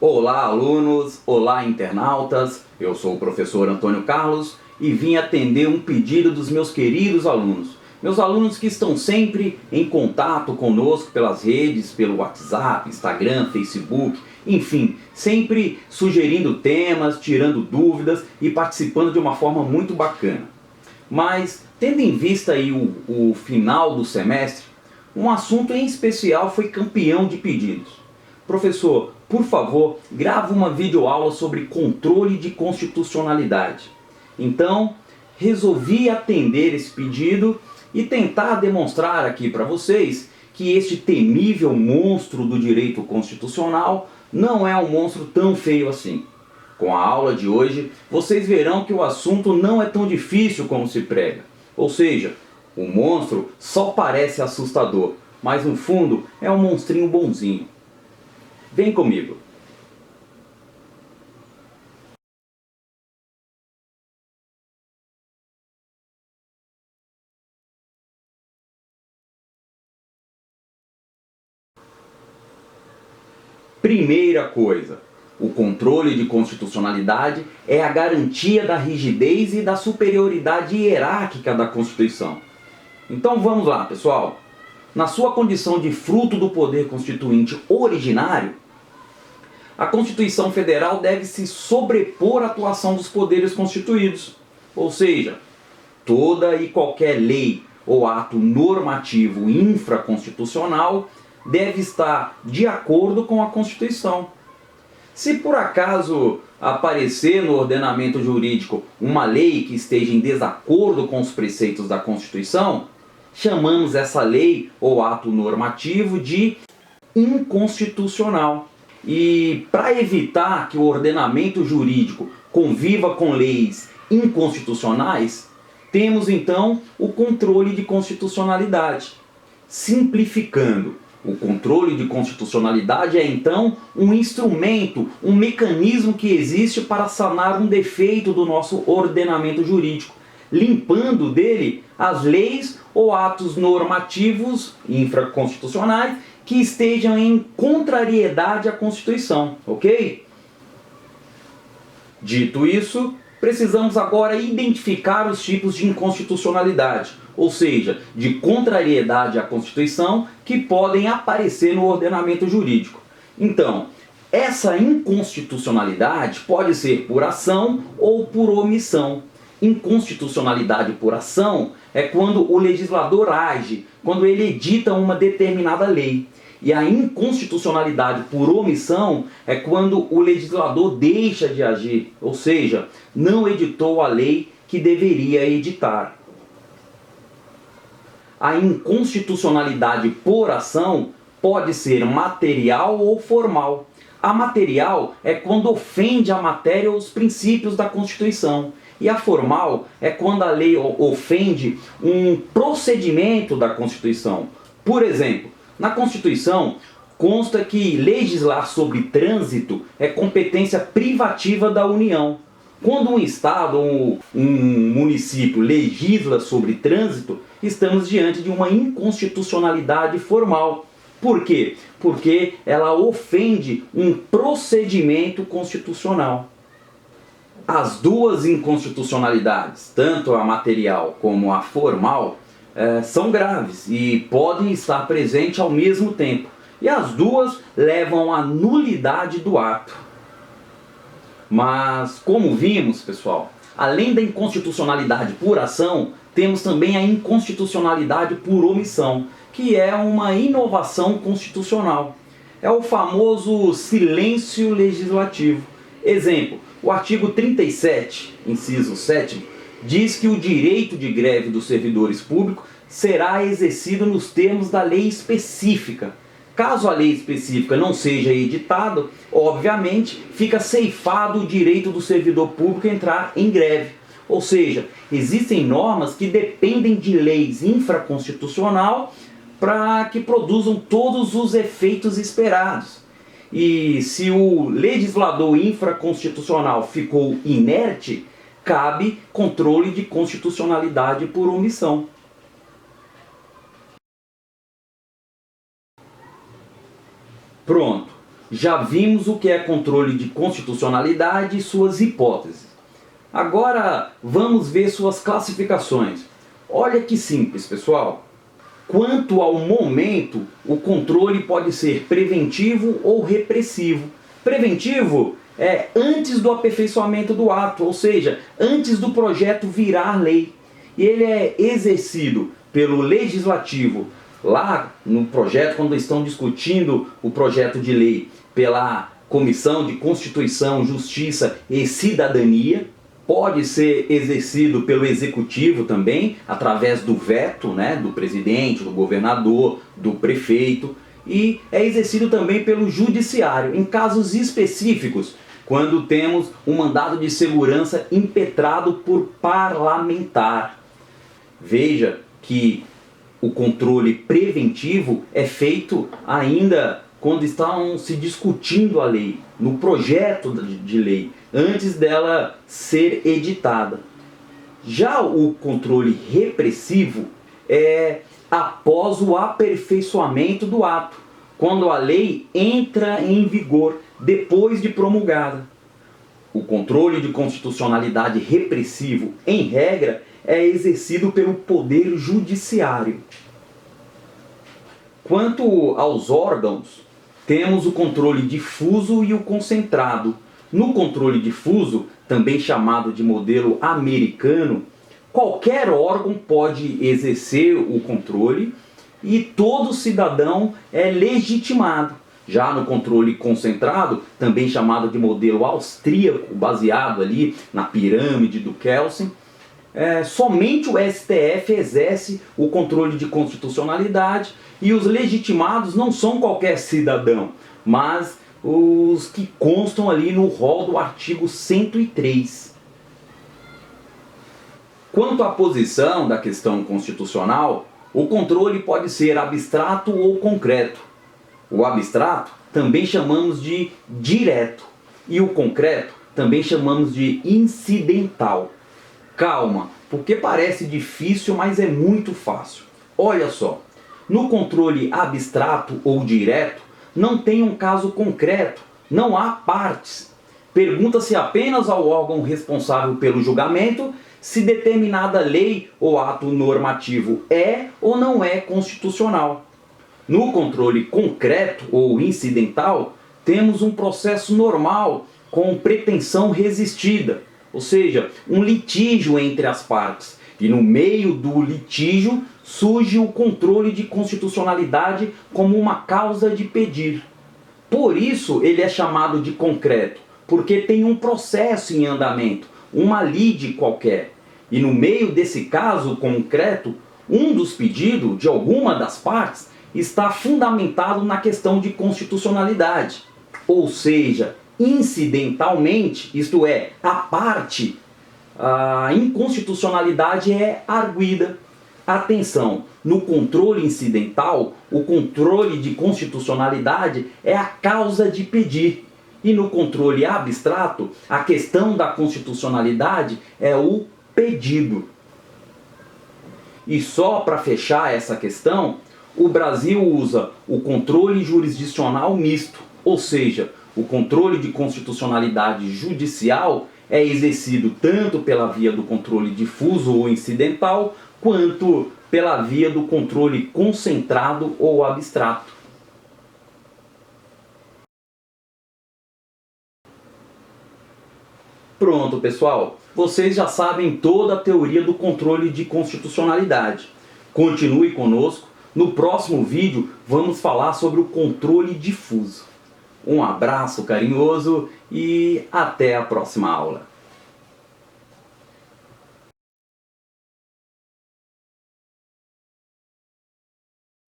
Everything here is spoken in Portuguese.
Olá, alunos! Olá, internautas! Eu sou o professor Antônio Carlos e vim atender um pedido dos meus queridos alunos. Meus alunos que estão sempre em contato conosco pelas redes, pelo WhatsApp, Instagram, Facebook, enfim, sempre sugerindo temas, tirando dúvidas e participando de uma forma muito bacana. Mas, tendo em vista aí o final do semestre, um assunto em especial foi campeão de pedidos. Professor, por favor, grave uma videoaula sobre controle de constitucionalidade. Então, resolvi atender esse pedido e tentar demonstrar aqui para vocês que este temível monstro do direito constitucional não é um monstro tão feio assim. Com a aula de hoje, vocês verão que o assunto não é tão difícil como se prega. Ou seja, o monstro só parece assustador, mas no fundo é um monstrinho bonzinho. Vem comigo. Primeira coisa, o controle de constitucionalidade é a garantia da rigidez e da superioridade hierárquica da Constituição. Então vamos lá, pessoal. Na sua condição de fruto do poder constituinte originário, a Constituição Federal deve se sobrepor à atuação dos poderes constituídos. Ou seja, toda e qualquer lei ou ato normativo infraconstitucional deve estar de acordo com a Constituição. Se por acaso aparecer no ordenamento jurídico uma lei que esteja em desacordo com os preceitos da Constituição, chamamos essa lei ou ato normativo de inconstitucional. E para evitar que o ordenamento jurídico conviva com leis inconstitucionais, temos então o controle de constitucionalidade. Simplificando, o controle de constitucionalidade é então um instrumento, um mecanismo que existe para sanar um defeito do nosso ordenamento jurídico, limpando dele as leis ou atos normativos infraconstitucionais que estejam em contrariedade à Constituição, ok? Dito isso, precisamos agora identificar os tipos de inconstitucionalidade, ou seja, de contrariedade à Constituição que podem aparecer no ordenamento jurídico. Então, essa inconstitucionalidade pode ser por ação ou por omissão. Inconstitucionalidade por ação é quando o legislador age, quando ele edita uma determinada lei. E a inconstitucionalidade por omissão é quando o legislador deixa de agir, ou seja, não editou a lei que deveria editar. A inconstitucionalidade por ação pode ser material ou formal. A material é quando ofende a matéria ou os princípios da Constituição. E a formal é quando a lei ofende um procedimento da Constituição. Por exemplo, na Constituição consta que legislar sobre trânsito é competência privativa da União. Quando um Estado ou um município legisla sobre trânsito, estamos diante de uma inconstitucionalidade formal. Por quê? Porque ela ofende um procedimento constitucional. As duas inconstitucionalidades, tanto a material como a formal, são graves e podem estar presentes ao mesmo tempo. E as duas levam à nulidade do ato. Mas, como vimos, pessoal, além da inconstitucionalidade por ação, temos também a inconstitucionalidade por omissão, que é uma inovação constitucional. É o famoso silêncio legislativo. Exemplo, o artigo 37, inciso 7º, diz que o direito de greve dos servidores públicos será exercido nos termos da lei específica. Caso a lei específica não seja editada, obviamente fica ceifado o direito do servidor público a entrar em greve. Ou seja, existem normas que dependem de leis infraconstitucional para que produzam todos os efeitos esperados. E se o legislador infraconstitucional ficou inerte, cabe controle de constitucionalidade por omissão. Pronto. Já vimos o que é controle de constitucionalidade e suas hipóteses. Agora vamos ver suas classificações. Olha que simples, pessoal. Quanto ao momento, o controle pode ser preventivo ou repressivo. Preventivo é antes do aperfeiçoamento do ato, ou seja, antes do projeto virar lei. E ele é exercido pelo legislativo, lá no projeto, quando estão discutindo o projeto de lei, pela Comissão de Constituição, Justiça e Cidadania. Pode ser exercido pelo executivo também, através do veto, do presidente, do governador, do prefeito. E é exercido também pelo judiciário, em casos específicos, quando temos um mandado de segurança impetrado por parlamentar. Veja que o controle preventivo é feito ainda quando estão se discutindo a lei, no projeto de lei, antes dela ser editada. Já o controle repressivo é após o aperfeiçoamento do ato, quando a lei entra em vigor depois de promulgada. O controle de constitucionalidade repressivo, em regra, é exercido pelo Poder Judiciário. Quanto aos órgãos, temos o controle difuso e o concentrado. No controle difuso, também chamado de modelo americano, qualquer órgão pode exercer o controle e todo cidadão é legitimado. Já no controle concentrado, também chamado de modelo austríaco, baseado ali na pirâmide do Kelsen, somente o STF exerce o controle de constitucionalidade e os legitimados não são qualquer cidadão, mas os que constam ali no rol do artigo 103. Quanto à posição da questão constitucional, o controle pode ser abstrato ou concreto. O abstrato também chamamos de direto e o concreto também chamamos de incidental. Calma, porque parece difícil, mas é muito fácil. Olha só, no controle abstrato ou direto, não tem um caso concreto, não há partes. Pergunta-se apenas ao órgão responsável pelo julgamento se determinada lei ou ato normativo é ou não é constitucional. No controle concreto ou incidental, temos um processo normal com pretensão resistida, ou seja, um litígio entre as partes. E no meio do litígio surge o controle de constitucionalidade como uma causa de pedir. Por isso ele é chamado de concreto, porque tem um processo em andamento, uma lide qualquer. E no meio desse caso concreto, um dos pedidos de alguma das partes está fundamentado na questão de constitucionalidade. Ou seja, incidentalmente, isto é, a parte, a inconstitucionalidade é arguida. Atenção, no controle incidental, o controle de constitucionalidade é a causa de pedir. E no controle abstrato, a questão da constitucionalidade é o pedido. E só para fechar essa questão, o Brasil usa o controle jurisdicional misto, ou seja, o controle de constitucionalidade judicial é exercido tanto pela via do controle difuso ou incidental, quanto pela via do controle concentrado ou abstrato. Pronto, pessoal, vocês já sabem toda a teoria do controle de constitucionalidade. Continue conosco, no próximo vídeo vamos falar sobre o controle difuso. Um abraço carinhoso e até a próxima aula.